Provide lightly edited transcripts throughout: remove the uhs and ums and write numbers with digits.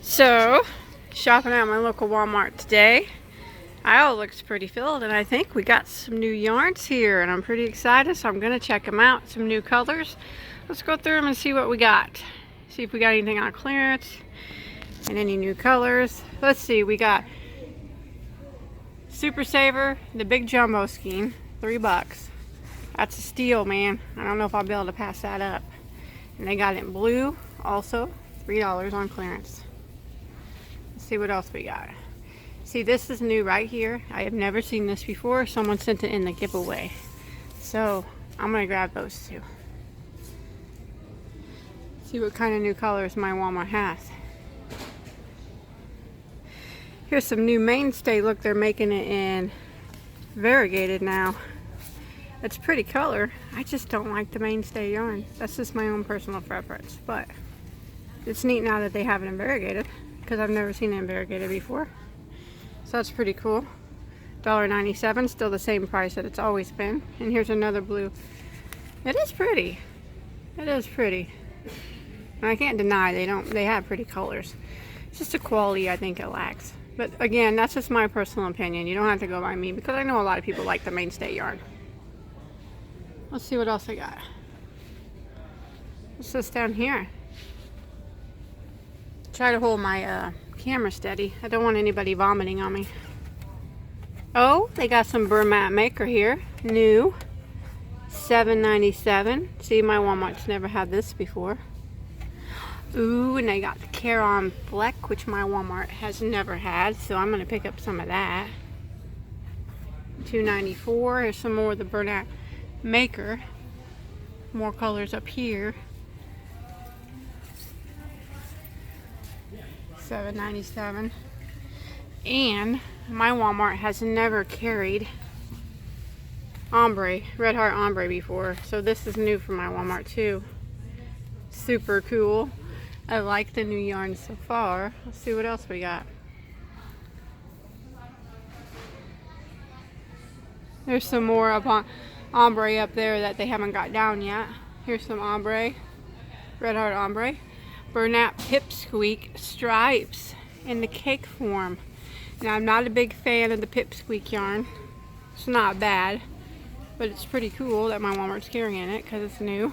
So, shopping at my local Walmart today. Aisle looks pretty filled, and I think we got some new yarns here, and I'm pretty excited, so I'm going to check them out. Some new colors. Let's go through them and see what we got. See if we got anything on clearance and any new colors. Let's see, we got Super Saver, the big jumbo skein, $3. That's a steal, man. I don't know if I'll be able to pass that up. And they got it in blue, also $3 on clearance. Let's see what else we got. See, this is new right here. I have never seen this before. Someone sent it in the giveaway. So I'm gonna grab those two. See what kind of new colors my Walmart has. Here's some new mainstay. Look, they're making it in variegated now. It's pretty color. I just don't like the mainstay yarn. That's just my own personal preference. But it's neat now that they have it in variegated, because I've never seen it in variegated before. So that's pretty cool. $1.97, still the same price that it's always been. And here's another blue. It is pretty. It is pretty. And I can't deny they have pretty colors. It's just the quality I think it lacks. But again, that's just my personal opinion. You don't have to go by me, because I know a lot of people like the mainstay yarn. Let's see what else I got. What's this down here? Try to hold my camera steady. I don't want anybody vomiting on me. Oh, they got some Burmat Maker here. New. $7.97. See, my Walmart's never had this before. Ooh, and they got the Caron Fleck, which my Walmart has never had. So I'm going to pick up some of that. $2.94. Here's some more of the Burmat Maker. More colors up here. $7.97. And my Walmart has never carried ombre, red heart ombre before, so this is new for my Walmart too. Super cool. I like the new yarn so far. Let's see what else we got. There's some more up on ombre up there that they haven't got down yet. Here's some ombre, red heart ombre. Bernat Pipsqueak stripes in the cake form. Now, I'm not a big fan of the Pipsqueak yarn. It's not bad, but it's pretty cool that my Walmart's carrying it because it's new.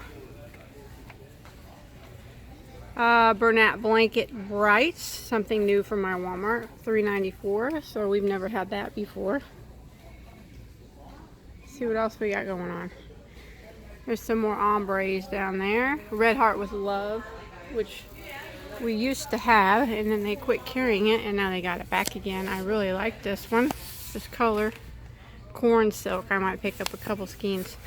Bernat Blanket Brights, something new from my Walmart, $3.94. So we've never had that before. Let's see what else we got going on. There's some more ombres down there. Red Heart with Love, which we used to have, and then they quit carrying it, and now they got it back again. I really like this one, this color. Corn Silk. I might pick up a couple skeins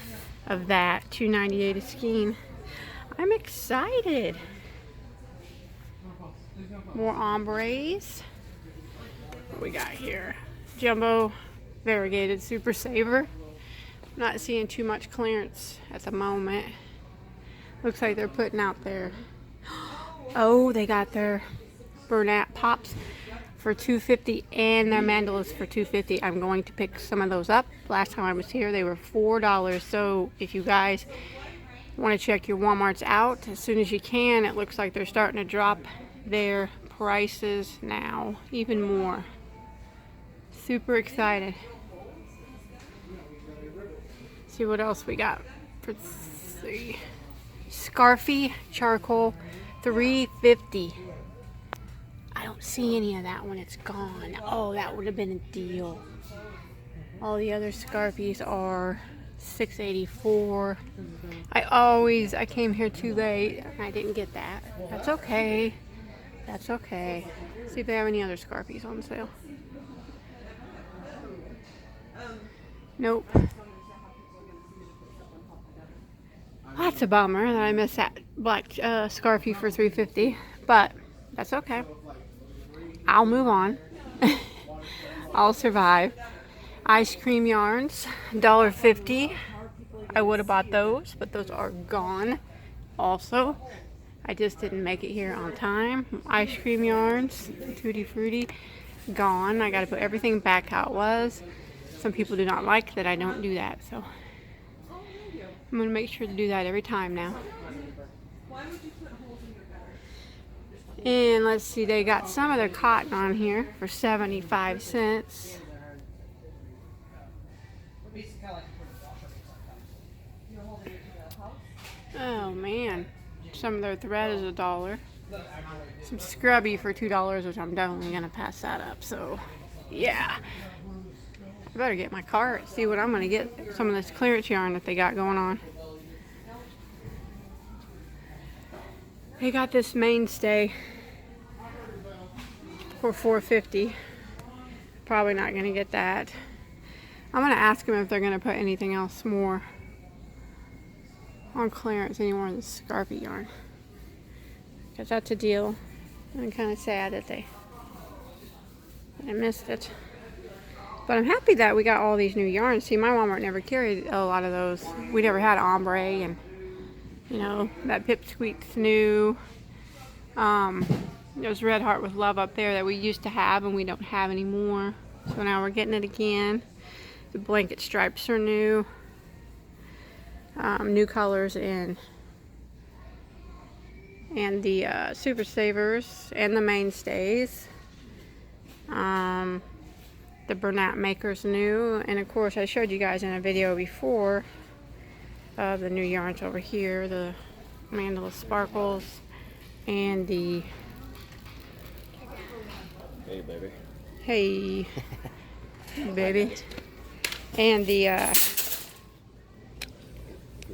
of that. $2.98 a skein. I'm excited. More ombres. What we got here? Jumbo Variegated Super Saver. Not seeing too much clearance at the moment. Looks like they're putting out their, oh, they got their Bernat Pops for $2.50 and their Mandalas for $2.50. I'm going to pick some of those up. Last time I was here, they were $4. So if you guys want to check your Walmarts out as soon as you can, it looks like they're starting to drop their prices now, even more. Super excited. See what else we got. Let's see. Scarfy Charcoal, $3.50. I don't see any of that when it's gone. Oh, that would have been a deal. All the other Scarfies are $6.84. I came here too late. I didn't get that. That's okay. That's okay. See if they have any other Scarfies on sale. Nope. That's a bummer that I missed that black Scarfie for $3.50, but that's okay. I'll move on. I'll survive. Ice cream yarns, $1.50. I would have bought those, but those are gone also. I just didn't make it here on time. Ice cream yarns, Tutti Frutti, gone. I got to put everything back how it was. Some people do not like that I don't do that, so I'm going to make sure to do that every time now. And let's see, they got some of their cotton on here for 75 cents. Oh man, some of their thread is $1. Some scrubby for $2, which I'm definitely gonna pass that up. So yeah, I better get my cart, see what I'm gonna get. Some of this clearance yarn that they got going on. They got this mainstay for $4.50. Probably not gonna get that. I'm gonna ask them if they're gonna put anything else more on clearance, any more of this scarpy yarn, because that's a deal. I'm kind of sad that I missed it, but I'm happy that we got all these new yarns. See, my Walmart never carried a lot of those. We never had ombre, and you know, that pipsqueak's new. There's Red Heart with Love up there that we used to have and we don't have anymore, so now we're getting it again. The blanket stripes are new. New colors and the Super Savers and the mainstays. The Bernat Maker's new, and of course I showed you guys in a video before the new yarns over here, the Mandala Sparkles and the Hey baby. Hey baby, and the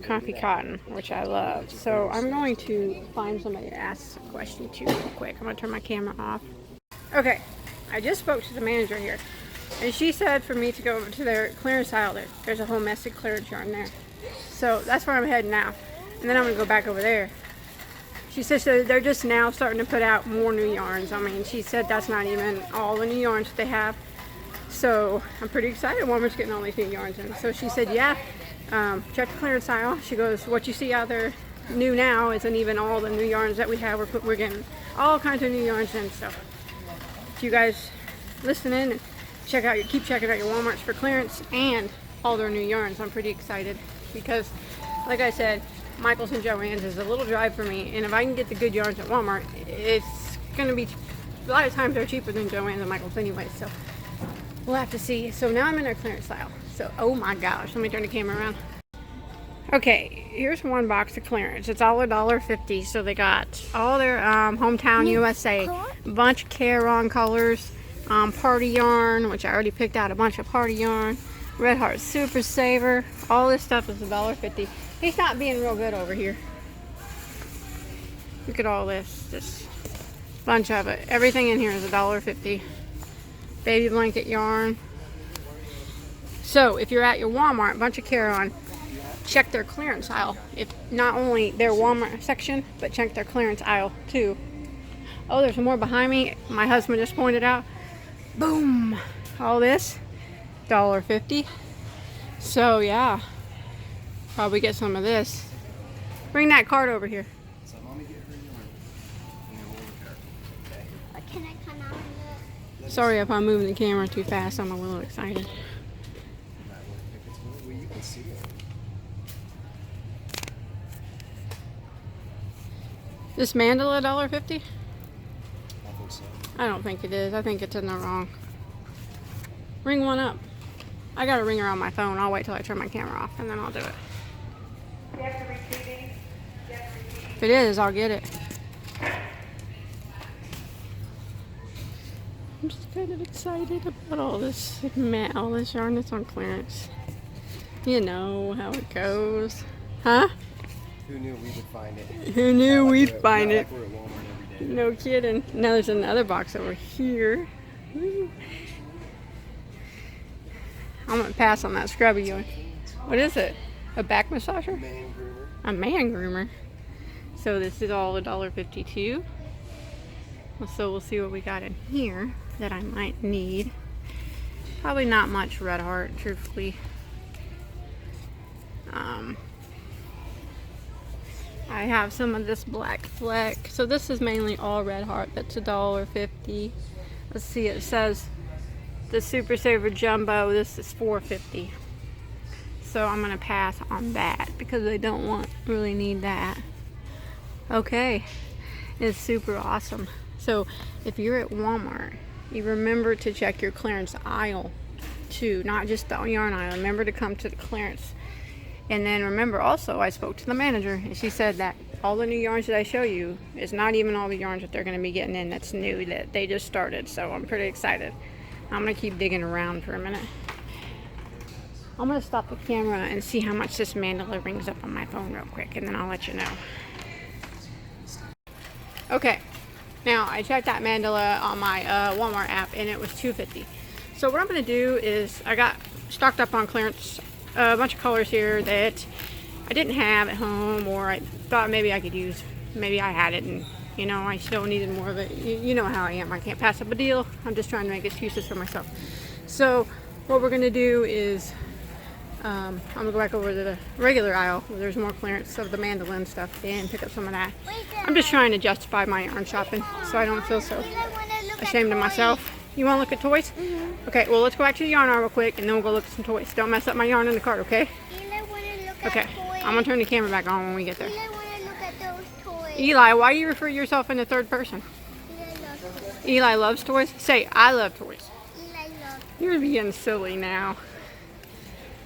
Coffee Cotton, which I love. So I'm going to find somebody to ask a question to real quick. I'm going to turn my camera off. Okay, I just spoke to the manager here, and she said for me to go over to their clearance aisle. There's a whole mess of clearance yarn there. So that's where I'm heading now. And then I'm going to go back over there. She says they're just now starting to put out more new yarns. I mean, she said that's not even all the new yarns that they have. So I'm pretty excited. Walmart's getting all these new yarns in. So she said, yeah, check the clearance aisle. She goes, what you see out there new now isn't even all the new yarns that we have. We're getting all kinds of new yarns in. So if you guys listen in and keep checking out your Walmarts for clearance and all their new yarns. I'm pretty excited because, like I said, Michael's and Joann's is a little drive for me, and if I can get the good yarns at Walmart, it's gonna be, a lot of times they're cheaper than Joann's and Michael's anyway, so we'll have to see. So now I'm in our clearance aisle. So, oh my gosh, let me turn the camera around. Okay, here's one box of clearance. It's all $1.50, so they got all their Hometown USA, bunch of Caron colors, party yarn, which I already picked out a bunch of party yarn, Red Heart Super Saver, all this stuff is $1.50. He's not being real good over here. Look at all this bunch of it. Everything in here is $1.50. Baby blanket yarn. So if you're at your Walmart, bunch of Caron, check their clearance aisle. If not only their Walmart section, but check their clearance aisle too. Oh, there's more behind me. My husband just pointed out. Boom! All this, $1.50. So yeah, probably get some of this. Bring that cart over here. So let me get her yarn. Can I come out of it? Sorry if I'm moving the camera too fast. I'm a little excited. Well, you can see it. This mandala $1.50? I think so. I don't think it is. I think it's in the wrong. Ring one up. I got a ringer on my phone. I'll wait till I turn my camera off and then I'll do it. If it is, I'll get it. I'm just kind of excited about all this yarn that's on clearance. You know how it goes. Huh? Who knew we would find it? Who knew we'd find it? We're at Walmart every day. No kidding. Now there's another box over here. Woo. I'm gonna pass on that scrubby yarn. What is it? A back massager? Man groomer. A man groomer. So this is all $1.52. So we'll see what we got in here that I might need. Probably not much Red Heart, truthfully. I have some of this Black Fleck. So this is mainly all Red Heart. That's $1.50. Let's see, it says the Super Saver Jumbo, this is $4.50. So I'm gonna pass on that because I don't really need that. Okay, is super awesome. So if you're at Walmart, you remember to check your clearance aisle too, not just the yarn aisle. Remember to come to the clearance. And then remember also, I spoke to the manager and she said that all the new yarns that I show you is not even all the yarns that they're going to be getting in that's new, that they just started. So I'm pretty excited. I'm going to keep digging around for a minute. I'm going to stop the camera and see how much this mandala rings up on my phone real quick, and then I'll let you know. Okay, now I checked that mandala on my Walmart app and it was $2.50. So what I'm going to do is, I got stocked up on clearance a bunch of colors here that I didn't have at home, or I thought maybe I could use. Maybe I had it and, you know, I still needed more of it. You know how I am. I can't pass up a deal. I'm just trying to make excuses for myself. So what we're going to do is I'm going to go back over to the regular aisle where there's more clearance of the mandolin stuff and pick up some of that. I'm just trying to justify my yarn shopping so I don't feel so ashamed of myself. You want to look at toys? Mm-hmm. Okay, well, let's go back to the yarn aisle real quick and then we'll go look at some toys. Don't mess up my yarn in the cart, okay? Okay, I'm going to turn the camera back on when we get there. Eli, why do you refer yourself in the third person? Eli loves toys. Say, I love toys. You're being silly now.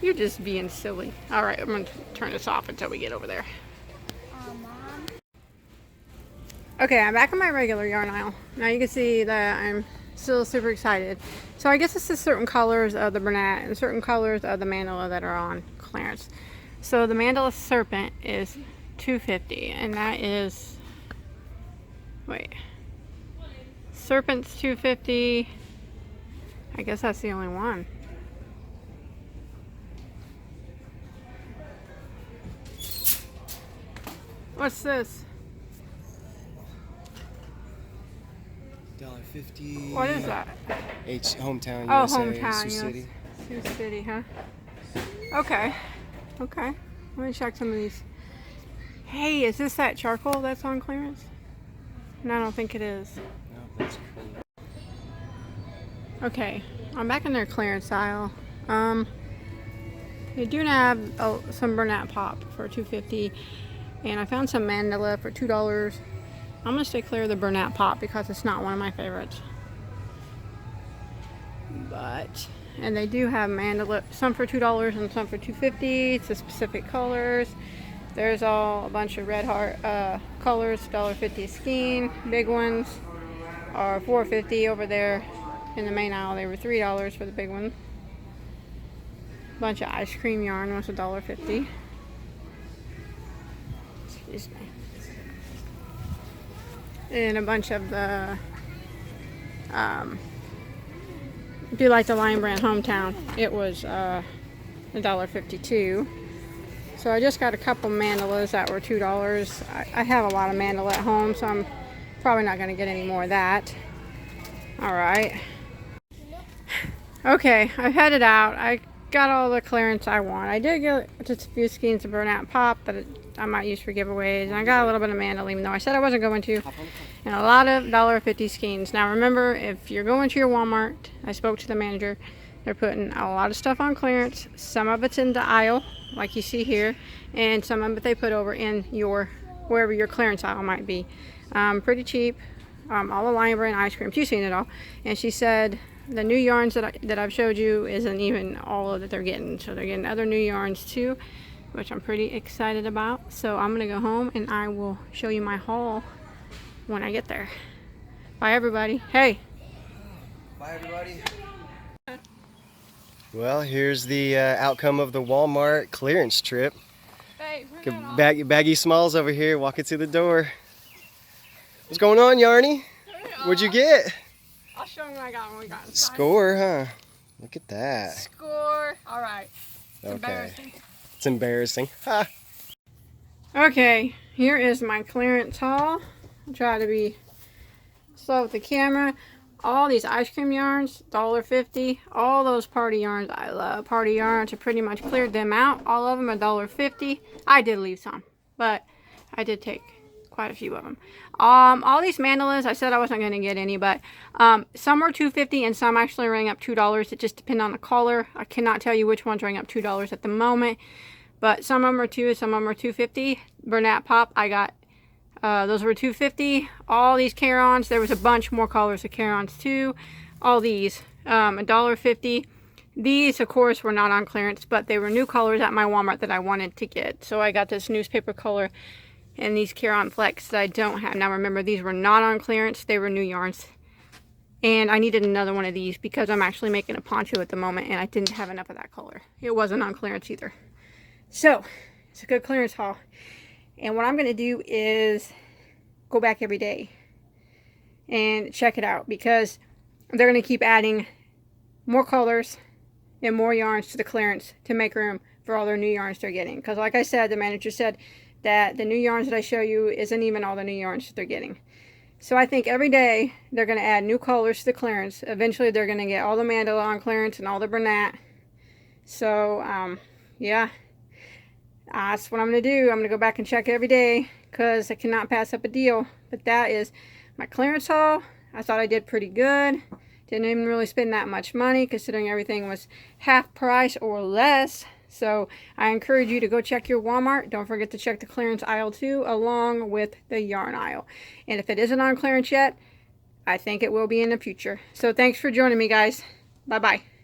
You're just being silly. All right, I'm going to turn this off until we get over there. Mom. Okay, I'm back in my regular yarn aisle. Now you can see that I'm still super excited. So I guess this is certain colors of the Bernat and certain colors of the mandala that are on clearance. So the mandala serpent is $2.50, and that is, wait, serpent's $2.50. I guess that's the only one. What's this? $1.50. What is that? Hometown Oh, USA, hometown, Sioux yes. City. Sioux City, huh? Okay. Okay. Let me check some of these. Hey, is this that charcoal that's on clearance? No, I don't think it is. No, that's cool. Okay, I'm back in their clearance aisle. They do have some Bernat pop for $2.50, and I found some mandala for $2. I'm gonna stay clear of the Bernat pop because it's not one of my favorites. And they do have mandala, some for $2 and some for $2.50. It's the specific colors. There's a bunch of red heart colors, $1.50 skein. Big ones are $4.50 over there in the main aisle. They were $3 for the big one. Bunch of ice cream yarn was $1.50. Excuse me. And a bunch of the if you like the Lion Brand Hometown, it was $1.52. So I just got a couple mandalas that were $2. I have a lot of mandala at home, so I'm probably not going to get any more of that. Alright. Okay, I've headed out. I got all the clearance I want. I did get just a few skeins of Bernat pop that I might use for giveaways. And I got a little bit of mandala, even though I said I wasn't going to. And a lot of $1.50 skeins. Now remember, if you're going to your Walmart, I spoke to the manager, they're putting a lot of stuff on clearance. Some of it's in the aisle, like you see here, and some of it they put over in your, wherever your clearance aisle might be. Pretty cheap. All the Lion Brand ice cream. You've seen it all. And she said the new yarns that I've showed you isn't even all that they're getting. So they're getting other new yarns too, which I'm pretty excited about. So I'm gonna go home and I will show you my haul when I get there. Bye everybody. Hey. Bye everybody. Well, here's the outcome of the Walmart clearance trip. Hey, Baggy Smalls over here walking through the door. What's going on, Yarny? What'd you get? I'll show you what I got when we got inside. Score, huh? Look at that. Score. All right. It's okay. embarrassing. It's embarrassing. Ha. Okay, here is my clearance haul. I'll try to be slow with the camera. All these ice cream yarns, $1.50. All those party yarns, I love party yarns. I pretty much cleared them out. All of them $1.50. I did leave some, but I did take quite a few of them. All these mandalas, I said I wasn't going to get any, but some were $2.50 and some actually rang up $2. It just depends on the color. I cannot tell you which ones rang up $2 at the moment, but some of them are $2, some of them are $2.50. Bernat pop, I got Those were $2.50. All these carry-ons, there was a bunch more colors of carry-ons too. All these, $1.50. These, of course, were not on clearance, but they were new colors at my Walmart that I wanted to get. So I got this newspaper color and these carry-on flex that I don't have. Now remember, these were not on clearance. They were new yarns. And I needed another one of these because I'm actually making a poncho at the moment and I didn't have enough of that color. It wasn't on clearance either. So, it's a good clearance haul. And what I'm going to do is go back every day and check it out because they're going to keep adding more colors and more yarns to the clearance to make room for all their new yarns they're getting. Because like I said, the manager said that the new yarns that I show you isn't even all the new yarns that they're getting. So I think every day they're going to add new colors to the clearance. Eventually they're going to get all the mandala on clearance and all the Bernat. So, yeah. That's what I'm going to do. I'm going to go back and check every day because I cannot pass up a deal. But that is my clearance haul. I thought I did pretty good. Didn't even really spend that much money considering everything was half price or less. So I encourage you to go check your Walmart. Don't forget to check the clearance aisle too, along with the yarn aisle. And if it isn't on clearance yet, I think it will be in the future. So thanks for joining me, guys. Bye-bye.